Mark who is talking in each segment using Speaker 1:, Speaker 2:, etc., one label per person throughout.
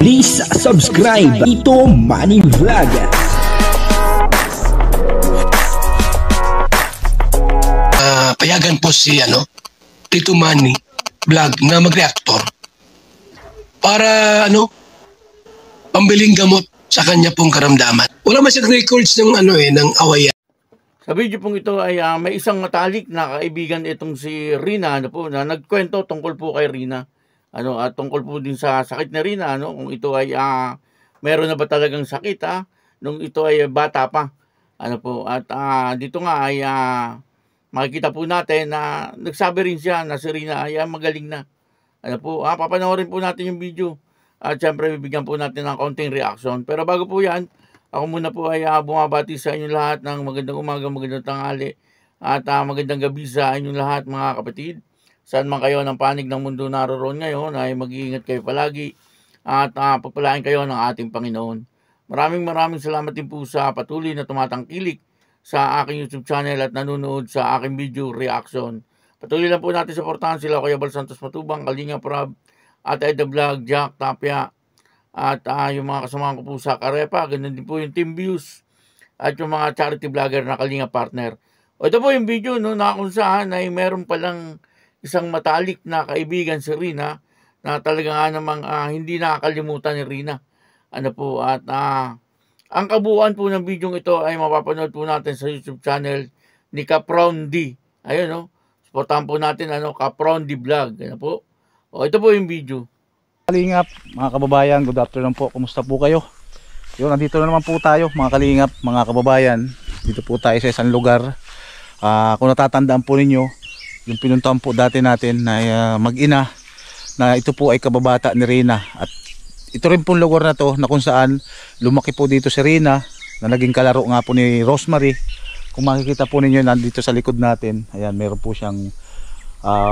Speaker 1: Please subscribe Ito Money Vlog.
Speaker 2: Payagan po si Tito Manny Vlog na mag-reactor para pambiling gamot sa kanya pong karamdaman. Wala man siyang records ng ng awayan.
Speaker 3: Sa video pong ito ay may isang matalik na kaibigan itong si Rina na nagkwento tungkol po kay Rina. At tungkol po din sa sakit ni Rina, kung ito ay meron na ba talagang sakit nung ito ay bata pa. At dito nga ay makikita po natin na nagsabi rin siya na si Rina ay magaling na. Papanoorin po natin yung video. At syempre bibigyan po natin ng konting reaction. Pero bago po yan, ako muna po ay bumabati sa inyong lahat ng magandang umaga, magandang tanghali, at magandang gabi sa inyong lahat mga kapatid. Saan man kayo ng panig ng mundo naroon ngayon ay mag-iingat kayo palagi at pagpalain kayo ng ating Panginoon. Maraming salamat din po sa patuloy na tumatangkilik sa aking YouTube channel at nanonood sa aking video reaction. Patuloy lang po natin suportahan sila Kuya Bal Santos Matubang, Kalinga Prab, at Eda Vlog, Jack Tapia, at yung mga kasamahan ko po sa Karepa, ganun din po yung Team Views at yung mga charity vlogger na Kalinga Partner. Ito po yung video na kung saan ay meron palang isang matalik na kaibigan si Rina na talaga nga namang hindi nakakalimutan ni Rina. At ang kabuuan po ng video ito ay mapapanood po natin sa YouTube channel ni Caprown D. Ayun, supportahan po natin Caprown D Vlog. Ito po yung video.
Speaker 4: Kalingap, mga kababayan, good afternoon po. Kumusta po kayo? Yun, nandito na naman po tayo, mga kalingap, mga kababayan. Dito po tayo sa isang lugar. Kung natatandaan po ninyo, yung pinuntahan po dati natin na mag-ina na ito po ay kababata ni Rina, at ito rin pong lugar na to na kung saan lumaki po dito si Rina na naging kalaro nga po ni Rosemary. Kung makikita po ninyo nandito sa likod natin, ayan, meron po siyang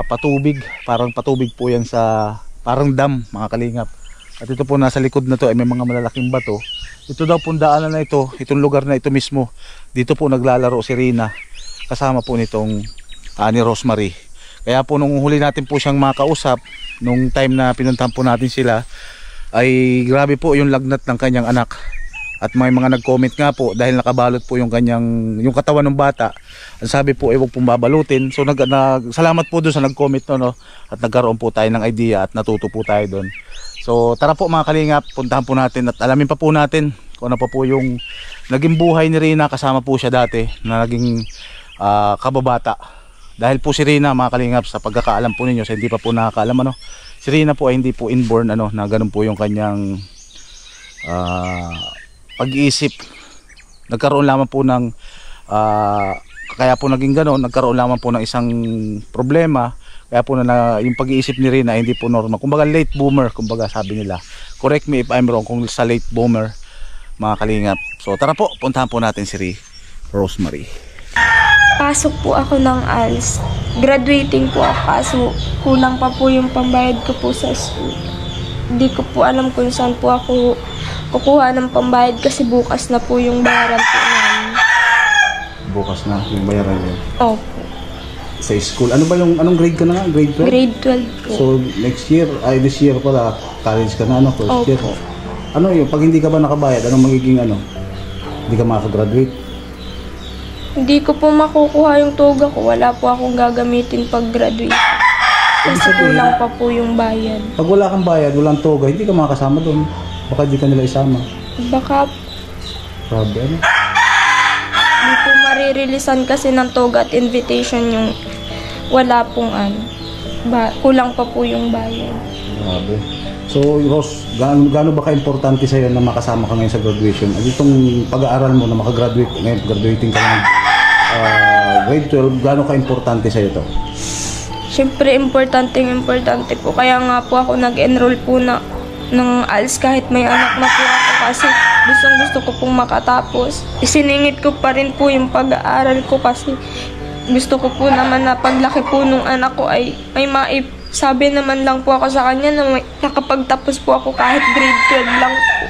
Speaker 4: patubig, parang patubig po yan sa parang dam, mga kalingap. At ito po nasa likod na to ay may mga malalaking bato. Ito daw pong daanan na ito, itong lugar na ito mismo, dito po naglalaro si Rina kasama po nitong ni Rosemary. Kaya po nung huli natin po siyang makausap, nung time na pinuntahan po natin sila, ay grabe po yung lagnat ng kanyang anak. At may mga nag-comment nga po dahil nakabalot po yung yung katawan ng bata. Ang sabi po ay huwag pong babalutin. So salamat po doon sa nag-comment at nagkaroon po tayo ng idea at natuto po tayo doon. So tara po mga kalingap, puntahan po natin at alamin pa po natin kung ano pa po yung naging buhay ni Rina. Kasama po siya dati na naging kababata. Dahil po si Rina, mga kalingap, sa pagkakaalam po ninyo, sa hindi pa po nakakaalam, si Rina po ay hindi po inborn, na ganun po yung kanyang pag-iisip. Nagkaroon lamang po ng kaya po naging gano'n, nagkaroon lamang po ng isang problema. Kaya po yung pag-iisip ni Rina hindi po normal. Kumbaga late boomer, kumbaga sabi nila. Correct me if I'm wrong kung sa late boomer, mga kalingap. So tara po, puntahan po natin si Rosemary.
Speaker 5: Pasok po ako ng ALS. Graduating po ako, kaso kulang pa po yung pambayad ko po sa school. Hindi ko po alam kung saan po ako kukuha ng pambayad kasi bukas na po yung bayaran po namin.
Speaker 4: Bukas na yung bayaran yun?
Speaker 5: Opo.
Speaker 4: Sa school, anong grade ka na nga? Grade 12?
Speaker 5: Grade 12 po.
Speaker 4: So next year, this year pala, college ka na, first year. Yung, pag hindi ka ba nakabayad, anong magiging hindi ka makagraduate?
Speaker 5: Hindi ko po makukuha yung toga ko. Wala po akong gagamitin pag graduate. Kasi kulang pa po yung bayad.
Speaker 4: Pag wala kang bayad, walang toga, hindi ka makakasama doon. Baka hindi ka nila isama.
Speaker 5: Baka
Speaker 4: Grabe,
Speaker 5: hindi po maririlisan kasi ng toga at invitation yung wala pong kulang pa po yung bayad.
Speaker 4: Grabe. So, Ros, gaano ba ka-importante sa'yo na makasama ka ngayon sa graduation? At itong pag-aaral mo na makagraduate, ngayon graduating ka ng grade 12, gaano ka-importante sa'yo to?
Speaker 5: Siyempre, importante po. Kaya nga po ako nag-enroll po ng ALS kahit may anak na po ako kasi gusto ko pong makatapos. Isiningit ko pa rin po yung pag-aaral ko kasi gusto ko po naman na paglaki po nung anak ko ay may sabi naman lang po ako sa kanya na nakapagtapos po ako kahit grade 12 lang po.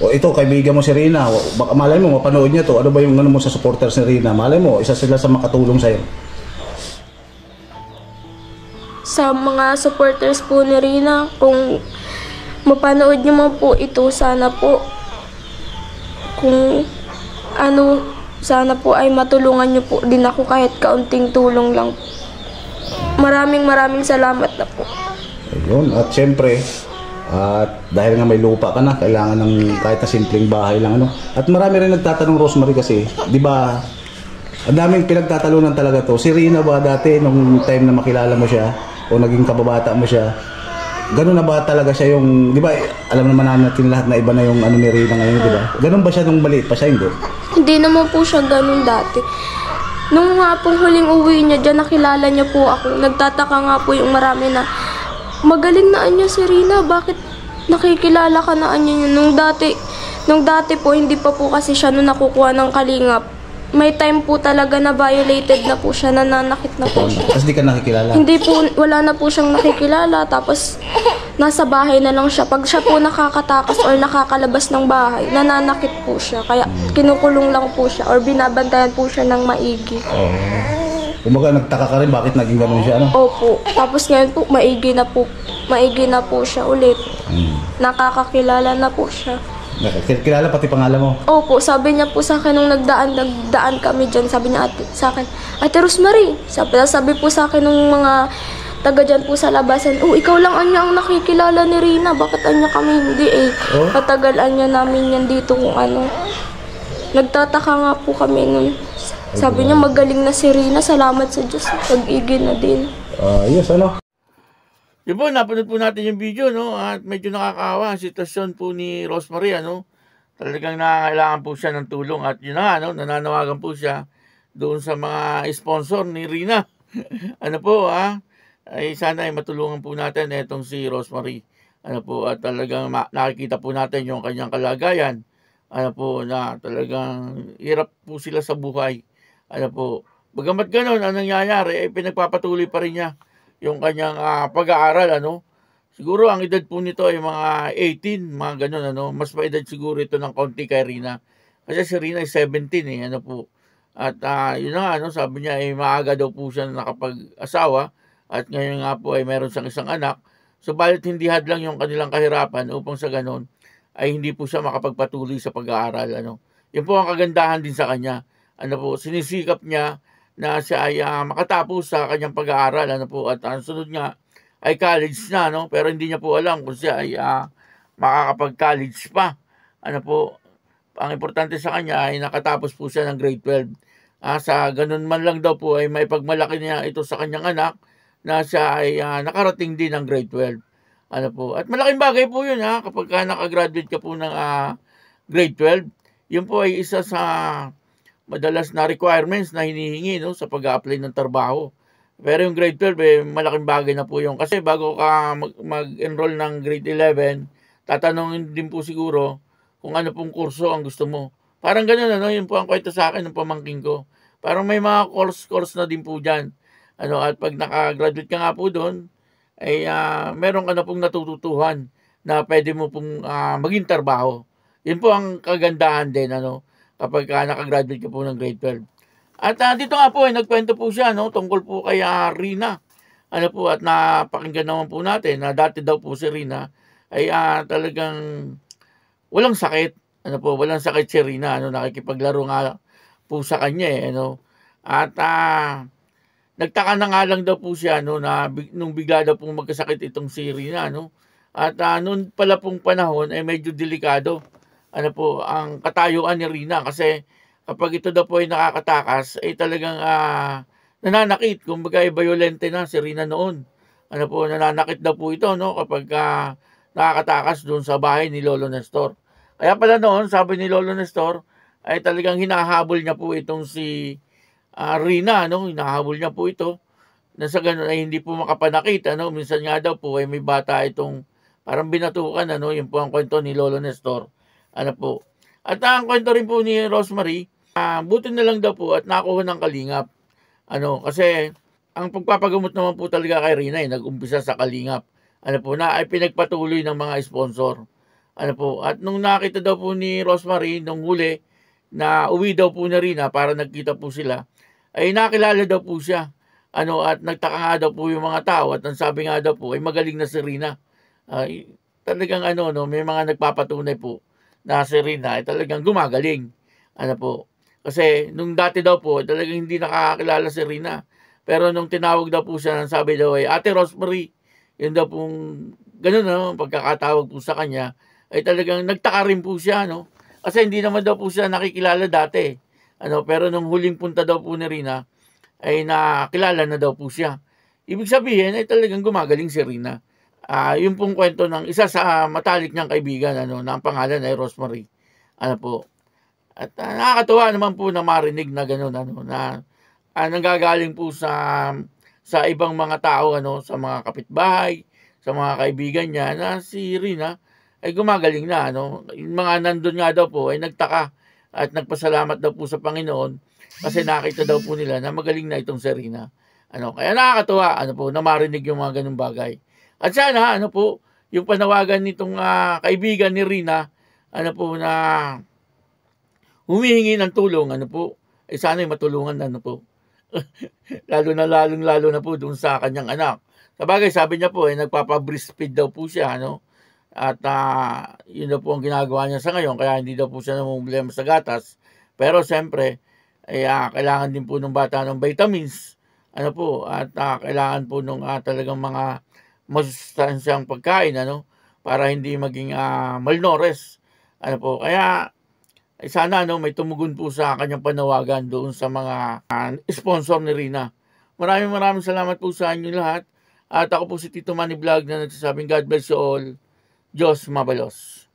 Speaker 4: O ito, kaibigan mo si Rina. Baka malay mo, mapanood niya to. Ano ba yung mo sa supporters ni Rina? Malay mo, isa sila sa makatulong sa'yo.
Speaker 5: Sa mga supporters po ni Rina, kung mapanood niyo man po ito, sana po kung ano, sana po ay matulungan niyo po din ako kahit kaunting tulong lang. Maraming salamat na po.
Speaker 4: Ayun, at syempre, at dahil nga may lupa ka na, kailangan ng kahit na simpleng bahay lang, ano. At marami rin nagtatanong, Rosemary, kasi, di ba, ang daming pinagtatalunan talaga to. Si Rina ba dati, nung time na makilala mo siya, o naging kababata mo siya, ganun na ba talaga siya yung, di ba, alam naman natin lahat na iba na yung ano ni Rina ngayon, di ba? Ganun ba siya nung maliit pa siya, hindi?
Speaker 5: Hindi naman po siya ganun dati. Nung nga pong huling uwi niya dyan, nakilala niya po ako. Nagtataka nga po yung marami na, magaling na niya si Rina, bakit nakikilala ka na niya yun? Nung dati po, hindi pa po kasi siya nung nakukuha ng kalingap. May time po talaga na violated na po siya, nananakit na po siya.
Speaker 4: Tapos di ka nakikilala?
Speaker 5: Hindi po, wala na po siyang nakikilala. Tapos, nasa bahay na lang siya. Pag siya po nakakatakas or nakakalabas ng bahay, nananakit po siya. Kaya, kinukulong lang po siya or binabantayan po siya ng maigi.
Speaker 4: Oo. Kumbaga, nagtaka ka rin bakit naging ganun siya, ano?
Speaker 5: Opo. Tapos ngayon po, maigi na po siya ulit. Nakakakilala na po siya.
Speaker 4: Kilala pati pangalan mo?
Speaker 5: Opo, sabi niya po sa akin nung nagdaan kami dyan, sabi niya sa akin, Ate Rosemary, sabi po sa akin nung mga taga dyan po sa labasan, ikaw lang anya ang nakikilala ni Rina, bakit anya kami hindi
Speaker 4: Oh?
Speaker 5: Patagal anya namin yan dito kung ano. Nagtataka nga po kami nun. Sabi niya magaling na si Rina, salamat sa Diyos, pag-igi na din.
Speaker 4: Yes, ano?
Speaker 3: Yun po, napanood po natin yung video, no? At medyo nakakaawa ang sitwasyon po ni Rosemary, ano? Talagang nangangailangan po siya ng tulong. At yun na nga, no? Nananawagan po siya doon sa mga sponsor ni Rina. Ano po, ay sana ay matulungan po natin itong si Rosemary. Ano po, at talagang nakikita po natin yung kanyang kalagayan. Ano po, na talagang hirap po sila sa buhay. Ano po, bagamat ganun, ang nangyayari, ay pinagpapatuloy pa rin niya yung kanyang pag-aaral, ano. Siguro ang edad po nito ay mga 18, mga ganun, ano. Mas maedad siguro ito ng konti kay Rina. Kasi si Rina ay 17, ano po. At yun na nga, ano, sabi niya ay maaga daw po siya nakapag-asawa. At ngayon nga po ay meron siyang isang anak. Subalit hindi hadlang yung kanilang kahirapan upang sa ganun ay hindi po siya makapagpatuloy sa pag-aaral, ano. Yun po ang kagandahan din sa kanya. Ano po, sinisikap niya na siya ay makatapos sa kanyang pag-aaral, ano po, at ang sunod nga ay college na, no? Pero hindi niya po alam kung siya ay makakapag-college pa. Ano po, ang importante sa kanya ay nakatapos po siya ng grade 12. Sa ganun man lang daw po ay may pagmalaki niya ito sa kanyang anak na siya ay nakarating din ng grade 12. Ano po, at malaking bagay po yun, kapag nakagraduate ka po ng grade 12. Yun po ay isa sa madalas na requirements na hinihingi, no, sa pag-a-apply ng trabaho. Pero yung grade 12, malaking bagay na po yun. Kasi bago ka mag-enroll ng grade 11, tatanungin din po siguro kung ano pong kurso ang gusto mo. Parang ganun, ano, yun po ang kwento sa akin ng pamangking ko. Parang may mga course na din po dyan. Ano, at pag nakagraduate ka nga po doon, ay meron ka na pong natututuhan na pwede mo pong maging trabaho. Yun po ang kagandahan din, ano, kapag nakagraduate ka po ng grade 12. At dito nga po, nagkwento po siya, no, tungkol po kay Rina. Ano po, at napakinggan naman po natin na dati daw po si Rina ay talagang walang sakit. Ano po, walang sakit si Rina. Ano, nakikipaglaro nga po sa kanya, ano. At nagtaka na nga lang daw po siya, no, na nung bigla daw pong magkasakit itong si Rina, no. At noon pala pong panahon ay medyo delikado, ano po, ang katayuan ni Rina, kasi kapag ito daw po ay nakakatakas ay talagang nananakit, kumbaga ay violente na si Rina noon. Ano po, nananakit daw po ito, no, kapag nakakatakas doon sa bahay ni Lolo Nestor. Kaya pala noon, sabi ni Lolo Nestor, ay talagang hinahabol niya po itong si Rina, no, hinahabol niya po ito na sa ganun ay hindi po makapanakit, ano. Minsan nga daw po ay may bata itong parang binatukan, ano. Yun po ang kwento ni Lolo Nestor. Ano po. At ang kwento rin po ni Rosemary, buti na lang daw po at nakuha ng kalingap. Ano, kasi ang pagpapagamot naman po talaga kay Rina ay nag-umpisa sa kalingap. Ano po, na ay pinagpatuloy ng mga sponsor. Ano po, at nung nakita daw po ni Rosemary nung huli na uwi daw po na Rina para nagkita po sila, ay nakilala daw po siya. Ano, at nagtaka nga daw po yung mga tao at ang sabi nga daw po ay magaling na si Rina. talagang ano, no, may mga nagpapatunay po na si Rina ay talagang gumagaling. Ano po, kasi nung dati daw po, talagang hindi nakakakilala si Rina. Pero nung tinawag daw po siya, sabi daw ay, Ate Rosemary, yun daw pong ganun, no, pagkakatawag po sa kanya, ay talagang nagtaka rin po siya, no? Kasi hindi naman daw po siya nakikilala dati. Ano, pero nung huling punta daw po ni Rina, ay nakilala na daw po siya. Ibig sabihin ay talagang gumagaling si Rina. Yung pong kwento ng isa sa matalik niyang kaibigan, ano, na ang pangalan ay Rosemary. Ano po. At nakakatuwa naman po na marinig na gano'n, ano, na nanggagaling po sa ibang mga tao, ano, sa mga kapitbahay, sa mga kaibigan niya, na si Rina ay gumagaling na, ano. Yung mga nandun nga daw po ay nagtaka at nagpasalamat daw po sa Panginoon kasi nakita daw po nila na magaling na itong si Rina. Ano, kaya nakakatuwa, ano po, na marinig yung mga ganung bagay. At sana, ano po, yung panawagan nitong kaibigan ni Rina, ano po, na humihingi ng tulong, ano po, sana yung matulungan na, ano po. lalo na po dun sa kanyang anak. Sabagay, sabi niya po, nagpapa-breastfeed daw po siya, ano, at yun daw po ang ginagawa niya sa ngayon, kaya hindi daw po siya namumblema sa gatas. Pero siyempre, kailangan din po ng bata ng vitamins, ano po, at kailangan po ng talagang mga masustansyang pagkain, ano, para hindi maging malnourished, ano po. Kaya sana, ano, may tumugon po sa kanyang panawagan doon sa mga sponsor ni Rina. Maraming salamat po sa inyo lahat. At ako po si Tito Manny Vlog na nagsasabing God bless you all. Diyos mabalos.